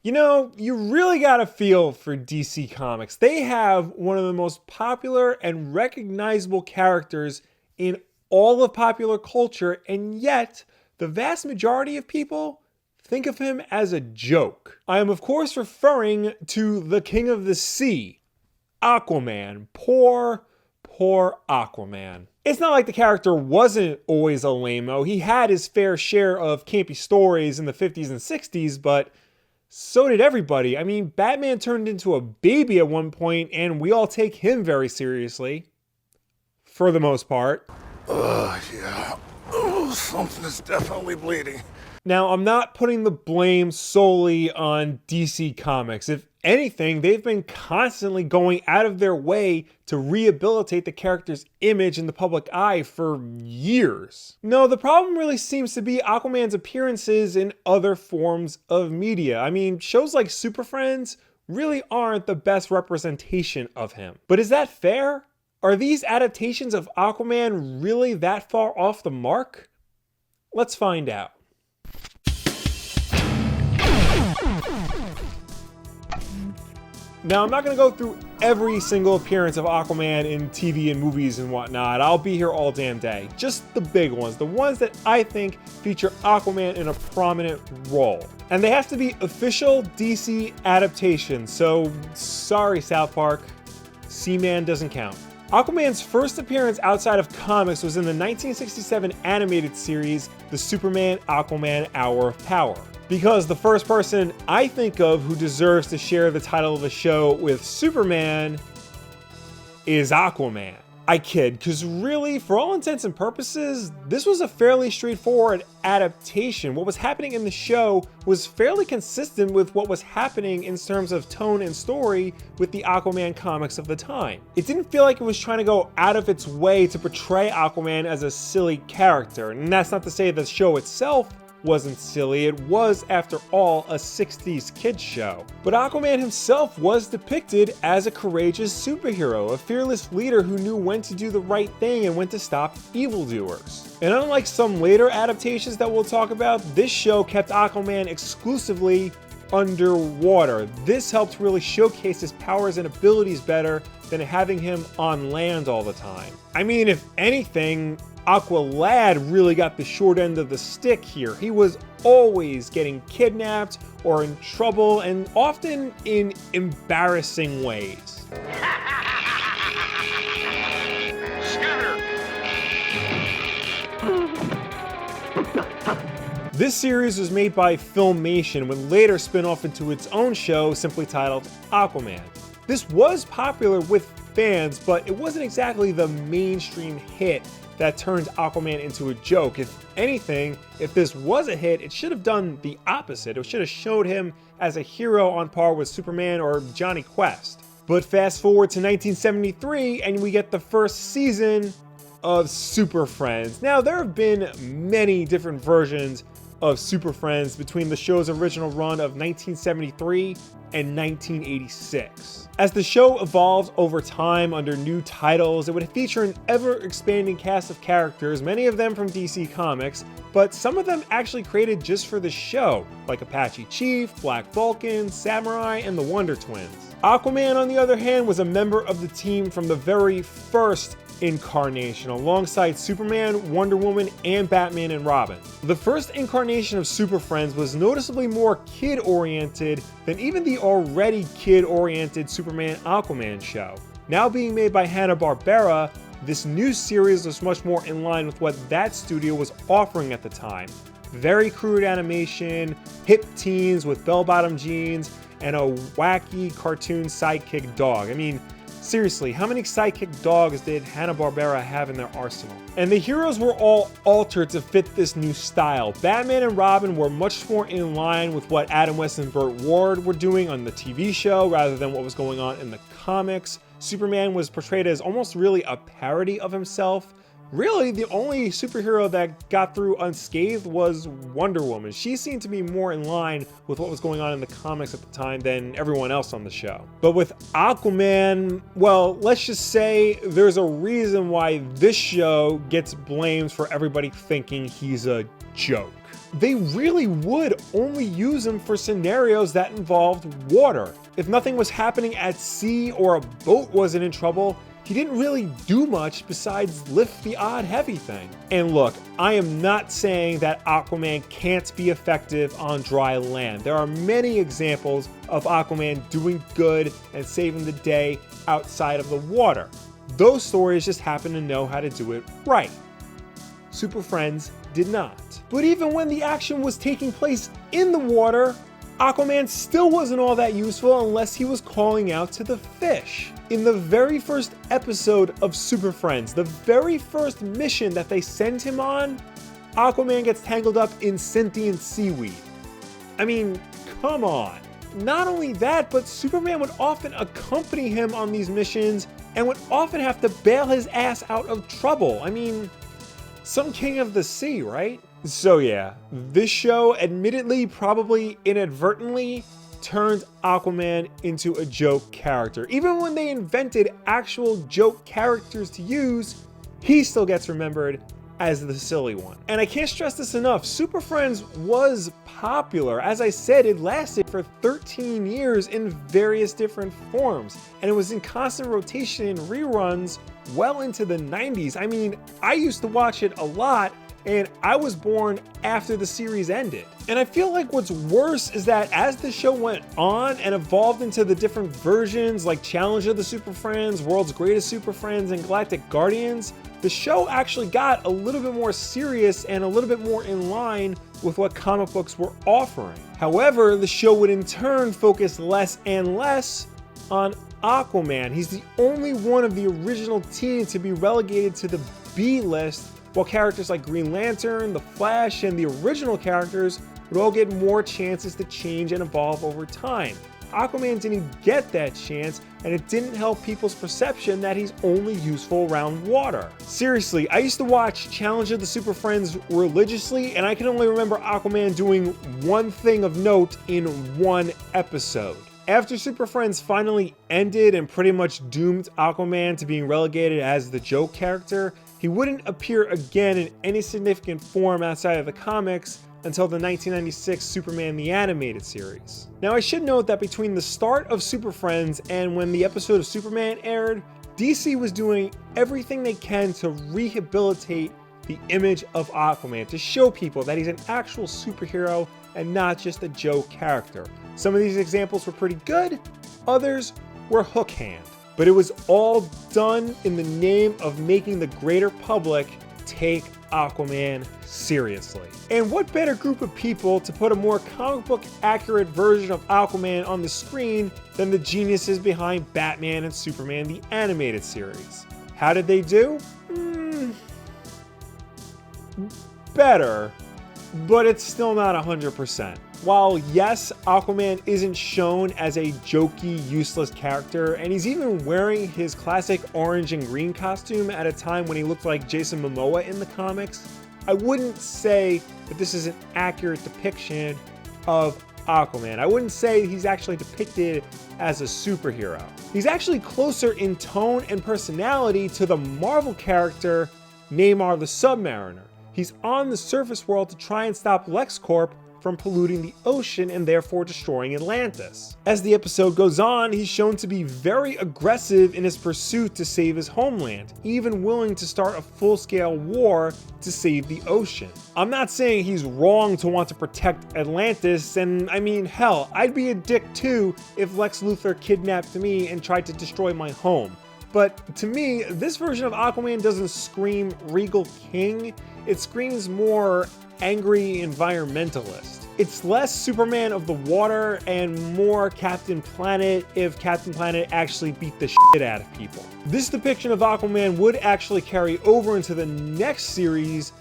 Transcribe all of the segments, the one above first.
You know, you really gotta feel for DC Comics. They have one of the most popular and recognizable characters in all of popular culture, and yet the vast majority of people think of him as a joke. I am of course referring to the King of the Sea, Aquaman. Poor Aquaman. It's not like the character wasn't always a lame-o. He had his fair share of campy stories in the 50s and 60s, but so did everybody. I mean, Batman turned into a baby at one point, and we all take him very seriously. For the most part. Yeah. Oh, something is definitely bleeding. Now, I'm not putting the blame solely on DC Comics. If anything, they've been constantly going out of their way to rehabilitate the character's image in the public eye for years. No, the problem really seems to be Aquaman's appearances in other forms of media. I mean, shows like Super Friends really aren't the best representation of him. But is that fair? Are these adaptations of Aquaman really that far off the mark? Let's find out. Now, I'm not going to go through every single appearance of Aquaman in TV and movies and whatnot. I'll be here all damn day. Just the big ones, the ones that I think feature Aquaman in a prominent role. And they have to be official DC adaptations, so sorry South Park, Seaman doesn't count. Aquaman's first appearance outside of comics was in the 1967 animated series, The Superman Aquaman Hour of Power. Because the first person I think of who deserves to share the title of the show with Superman is Aquaman. I kid, because really, for all intents and purposes, this was a fairly straightforward adaptation. What was happening in the show was fairly consistent with what was happening in terms of tone and story with the Aquaman comics of the time. It didn't feel like it was trying to go out of its way to portray Aquaman as a silly character, and that's not to say the show itself wasn't silly. It was, after all, a 60s kids show. But Aquaman himself was depicted as a courageous superhero, a fearless leader who knew when to do the right thing and when to stop evildoers. And unlike some later adaptations that we'll talk about, this show kept Aquaman exclusively underwater. This helped really showcase his powers and abilities better than having him on land all the time. I mean, if anything, Aqualad really got the short end of the stick here. He was always getting kidnapped or in trouble, and often in embarrassing ways. This series was made by FILMATIon and would later spin off into its own show simply titled Aquaman. This was popular with fans, but it wasn't exactly the mainstream hit that turned Aquaman into a joke. If anything, if this was a hit, it should have done the opposite. It should have showed him as a hero on par with Superman or Johnny Quest. But fast forward to 1973 and we get the first season of Super Friends. Now, there have been many different versions of Super Friends between the show's original run of 1973 and 1986. As the show evolved over time under new titles, it would feature an ever-expanding cast of characters, many of them from DC Comics, but some of them actually created just for the show, like Apache Chief, Black Vulcan, Samurai, and the Wonder Twins. Aquaman, on the other hand, was a member of the team from the very first incarnation, alongside Superman, Wonder Woman, and Batman and Robin. The first incarnation of Super Friends was noticeably more kid-oriented than even the already kid-oriented Superman Aquaman show. Now being made by Hanna-Barbera, this new series was much more in line with what that studio was offering at the time. Very crude animation, hip teens with bell-bottom jeans, and a wacky cartoon sidekick dog. I mean, seriously, how many sidekick dogs did Hanna-Barbera have in their arsenal? And the heroes were all altered to fit this new style. Batman and Robin were much more in line with what Adam West and Burt Ward were doing on the TV show rather than what was going on in the comics. Superman was portrayed as almost really a parody of himself. Really, the only superhero that got through unscathed was Wonder Woman. She seemed to be more in line with what was going on in the comics at the time than everyone else on the show. But with Aquaman, well, let's just say there's a reason why this show gets blamed for everybody thinking he's a joke. they really would only use him for scenarios that involved water. If nothing was happening at sea or a boat wasn't in trouble, he didn't really do much besides lift the odd heavy thing. And look, I am not saying that Aquaman can't be effective on dry land. There are many examples of Aquaman doing good and saving the day outside of the water. Those stories just happen to know how to do it right. Super Friends did not. But even when the action was taking place in the water, Aquaman still wasn't all that useful unless he was calling out to the fish. In the very first episode of Super Friends, the very first mission that they send him on, Aquaman gets tangled up in sentient seaweed. I mean, come on. Not only that, but Superman would often accompany him on these missions and would often have to bail his ass out of trouble. I mean, some king of the sea, right? So yeah, this show admittedly, probably inadvertently, turned Aquaman into a joke character. Even when they invented actual joke characters to use, he still gets remembered as the silly one. And I can't stress this enough, Super Friends was popular. As I said, it lasted for 13 years in various different forms, and it was in constant rotation in reruns well into the 90s. I mean, I used to watch it a lot, and I was born after the series ended. And I feel like what's worse is that as the show went on and evolved into the different versions like Challenge of the Super Friends, World's Greatest Super Friends, and Galactic Guardians, the show actually got a little bit more serious and a little bit more in line with what comic books were offering. However, the show would in turn focus less and less on Aquaman. He's the only one of the original team to be relegated to the B list, while characters like Green Lantern, The Flash, and the original characters would all get more chances to change and evolve over time. Aquaman didn't get that chance, and it didn't help people's perception that he's only useful around water. Seriously, I used to watch Challenge of the Super Friends religiously, and I can only remember Aquaman doing one thing of note in one episode. After Super Friends finally ended and pretty much doomed Aquaman to being relegated as the joke character, he wouldn't appear again in any significant form outside of the comics until the 1996 Superman the Animated Series. Now I should note that between the start of Super Friends and when the episode of Superman aired, DC was doing everything they can to rehabilitate the image of Aquaman, to show people that he's an actual superhero and not just a joke character. Some of these examples were pretty good, others were hook hand. But it was all done in the name of making the greater public take Aquaman seriously. And what better group of people to put a more comic book accurate version of Aquaman on the screen than the geniuses behind Batman and Superman the Animated Series? How did they do? Better, but it's still not 100%. While yes, Aquaman isn't shown as a jokey, useless character, and he's even wearing his classic orange and green costume at a time when he looked like Jason Momoa in the comics, I wouldn't say that this is an accurate depiction of Aquaman. I wouldn't say he's actually depicted as a superhero. He's actually closer in tone and personality to the Marvel character Namor the Submariner. He's on the surface world to try and stop LexCorp from polluting the ocean and therefore destroying Atlantis. As the episode goes on, he's shown to be very aggressive in his pursuit to save his homeland, even willing to start a full-scale war to save the ocean. I'm not saying he's wrong to want to protect Atlantis, and I mean, hell, I'd be a dick too if Lex Luthor kidnapped me and tried to destroy my home. But to me, this version of Aquaman doesn't scream regal king, it screams more angry environmentalist. It's less Superman of the water and more Captain Planet if Captain Planet actually beat the shit out of people. This depiction of Aquaman would actually carry over into the next series,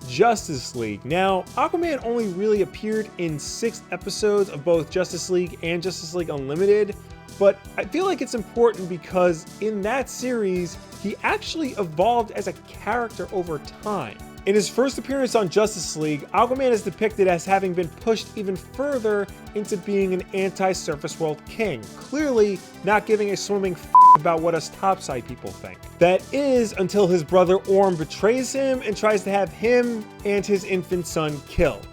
Justice League. Now, Aquaman only really appeared in 6 episodes of both Justice League and Justice League Unlimited, but I feel like it's important because in that series, he actually evolved as a character over time. In his first appearance on Justice League, Aquaman is depicted as having been pushed even further into being an anti-surface world king, clearly not giving a swimming f about what us topside people think. That is until his brother Orm betrays him and tries to have him and his infant son killed.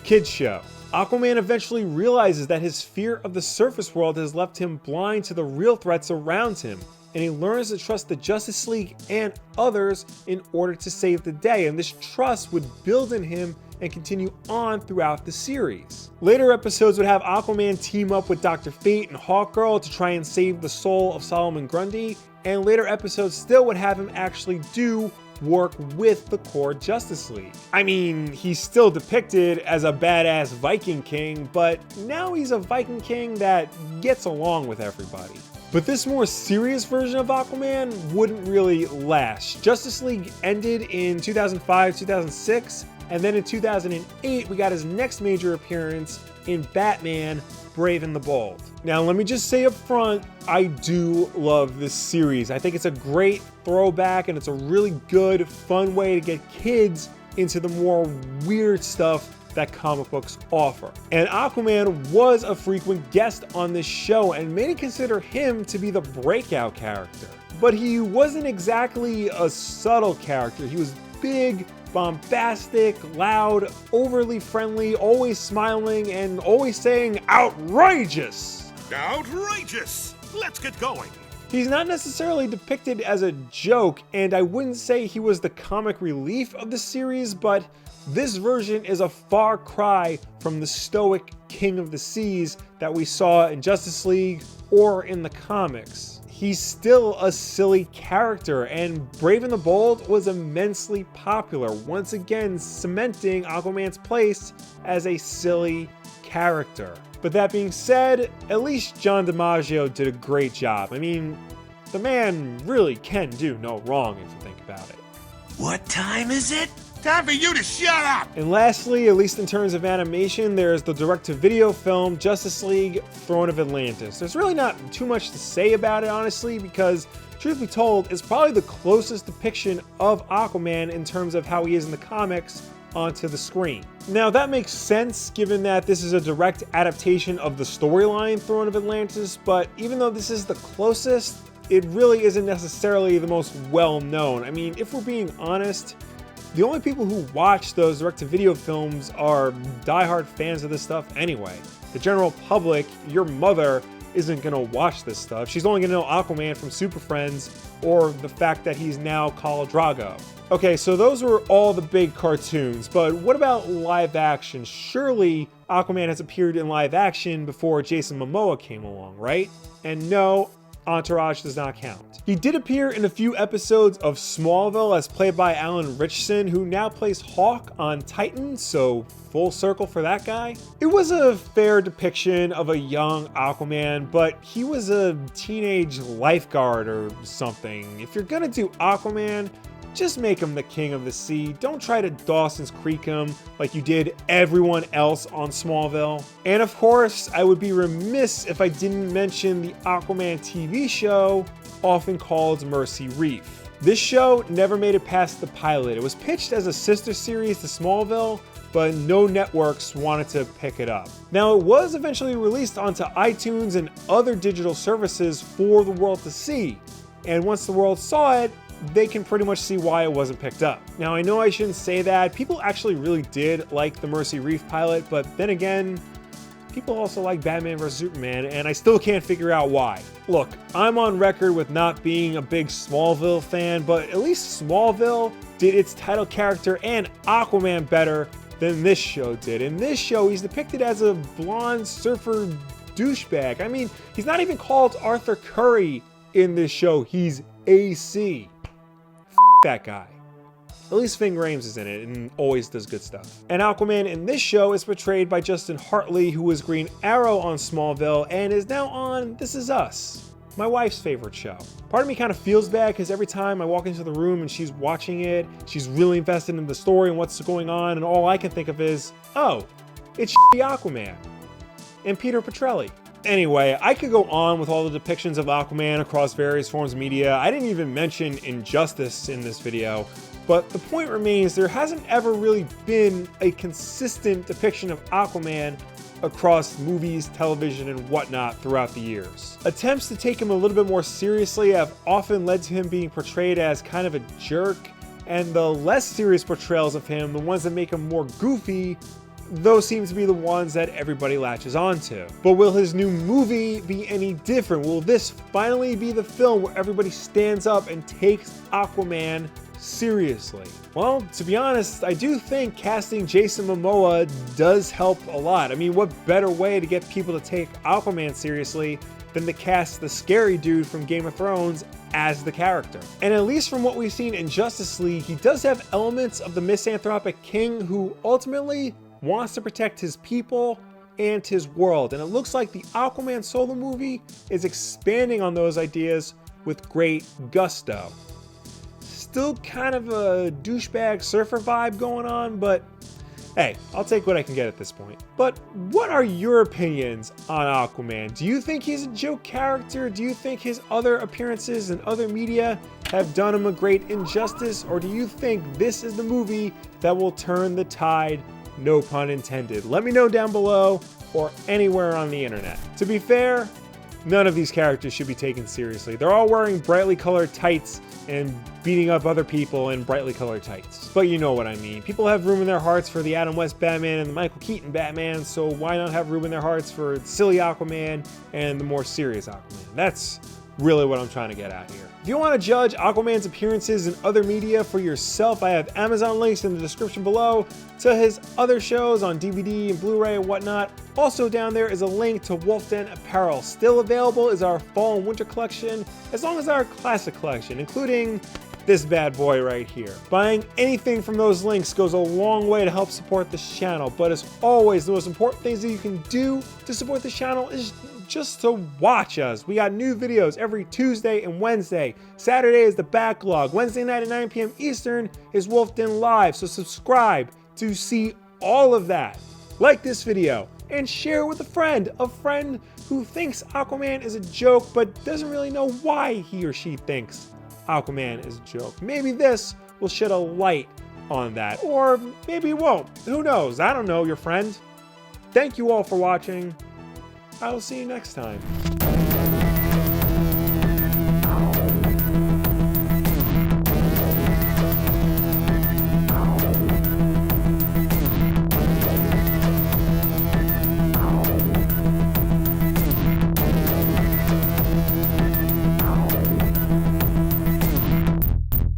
kids show. Aquaman eventually realizes that his fear of the surface world has left him blind to the real threats around him, and he learns to trust the Justice League and others in order to save the day, and this trust would build in him and continue on throughout the series. Later episodes would have Aquaman team up with Dr. Fate and Hawkgirl to try and save the soul of Solomon Grundy, and later episodes still would have him actually do work with the core Justice League. I mean, he's still depicted as a badass Viking king, but now he's a Viking king that gets along with everybody. But this more serious version of Aquaman wouldn't really last. Justice League ended in 2005, 2006, and then in 2008 we got his next major appearance in Batman Brave and the Bold. Now let me just say up front, I do love this series. I think it's a great throwback and it's a really good, fun way to get kids into the more weird stuff that comic books offer. And Aquaman was a frequent guest on this show, and many consider him to be the breakout character. But he wasn't exactly a subtle character. He was big, bombastic, loud, overly friendly, always smiling, and always saying outrageous. Outrageous! Let's get going. He's not necessarily depicted as a joke, and I wouldn't say he was the comic relief of the series, but this version is a far cry from the stoic King of the Seas that we saw in Justice League or in the comics. He's still a silly character, and Brave and the Bold was immensely popular, once again cementing Aquaman's place as a silly character. But that being said, at least John DiMaggio did a great job. I mean, the man really can do no wrong if you think about it. What time is it? Time for you to shut up! And lastly, at least in terms of animation, there's the direct-to-video film Justice League Throne of Atlantis. There's really not too much to say about it, honestly, because truth be told, it's probably the closest depiction of Aquaman in terms of how he is in the comics onto the screen. Now that makes sense given that this is a direct adaptation of the storyline Throne of Atlantis, but even though this is the closest, it really isn't necessarily the most well-known. I mean, if we're being honest, the only people who watch those direct-to-video films are diehard fans of this stuff anyway. The general public, your mother, isn't gonna watch this stuff. She's only gonna know Aquaman from Super Friends or the fact that he's now Khal Drogo. Okay, so those were all the big cartoons, but what about live action? Surely Aquaman has appeared in live action before Jason Momoa came along, right? And no, Entourage does not count. He did appear in a few episodes of Smallville as played by Alan Ritchson, who now plays Hawk on Titan, so full circle for that guy. It was a fair depiction of a young Aquaman, but he was a teenage lifeguard or something. If you're gonna do Aquaman, just make him the king of the sea. Don't try to Dawson's Creek him like you did everyone else on Smallville. And of course, I would be remiss if I didn't mention the Aquaman TV show, often called Mercy Reef. This show never made it past the pilot. It was pitched as a sister series to Smallville, but no networks wanted to pick it up. Now, it was eventually released onto iTunes and other digital services for the world to see. And once the world saw it, they can pretty much see why it wasn't picked up. Now, I know I shouldn't say that. People actually really did like the Mercy Reef pilot, but then again, people also like Batman vs Superman, and I still can't figure out why. Look, I'm on record with not being a big Smallville fan, but at least Smallville did its title character and Aquaman better than this show did. In this show, he's depicted as a blonde surfer douchebag. I mean, he's not even called Arthur Curry in this show. He's AC. That guy. At least Ving Rhames is in it and always does good stuff. And Aquaman in this show is portrayed by Justin Hartley, who was Green Arrow on Smallville and is now on This Is Us, my wife's favorite show. Part of me kind of feels bad because every time I walk into the room and she's watching it, she's really invested in the story and what's going on, and all I can think of is, oh, it's Aquaman and Peter Petrelli. Anyway, I could go on with all the depictions of Aquaman across various forms of media. I didn't even mention Injustice in this video, but the point remains there hasn't ever really been a consistent depiction of Aquaman across movies, television, and whatnot throughout the years. Attempts to take him a little bit more seriously have often led to him being portrayed as kind of a jerk, and the less serious portrayals of him, the ones that make him more goofy, those seem to be the ones that everybody latches onto. But will his new movie be any different? Will this finally be the film where everybody stands up and takes Aquaman seriously? Well, to be honest, I do think casting Jason Momoa does help a lot. I mean, what better way to get people to take Aquaman seriously than to cast the scary dude from Game of Thrones as the character? And at least from what we've seen in Justice League, he does have elements of the misanthropic king who ultimately wants to protect his people and his world. And it looks like the Aquaman solo movie is expanding on those ideas with great gusto. Still kind of a douchebag surfer vibe going on, but hey, I'll take what I can get at this point. But what are your opinions on Aquaman? Do you think he's a joke character? Do you think his other appearances in other media have done him a great injustice? Or do you think this is the movie that will turn the tide, no pun intended? Let me know down below or anywhere on the internet. To be fair, none of these characters should be taken seriously. They're all wearing brightly colored tights and beating up other people in brightly colored tights. But you know what I mean. People have room in their hearts for the Adam West Batman and the Michael Keaton Batman, so why not have room in their hearts for silly Aquaman and the more serious Aquaman? That's really what I'm trying to get at here. If you want to judge Aquaman's appearances in other media for yourself, I have Amazon links in the description below to his other shows on DVD and Blu-ray and whatnot. Also down there is a link to Wulff Den apparel. Still available is our fall and winter collection, as long as our classic collection, including this bad boy right here. Buying anything from those links goes a long way to help support this channel, but as always, the most important things that you can do to support this channel is just to watch us. We got new videos every Tuesday and Wednesday. Saturday is the backlog. Wednesday night at 9 p.m. Eastern is Wulff Den Live, so subscribe to see all of that. Like this video and share with a friend who thinks Aquaman is a joke but doesn't really know why he or she thinks Aquaman is a joke. Maybe this will shed a light on that, or maybe it won't. Who knows? I don't know, your friend. Thank you all for watching. I will see you next time.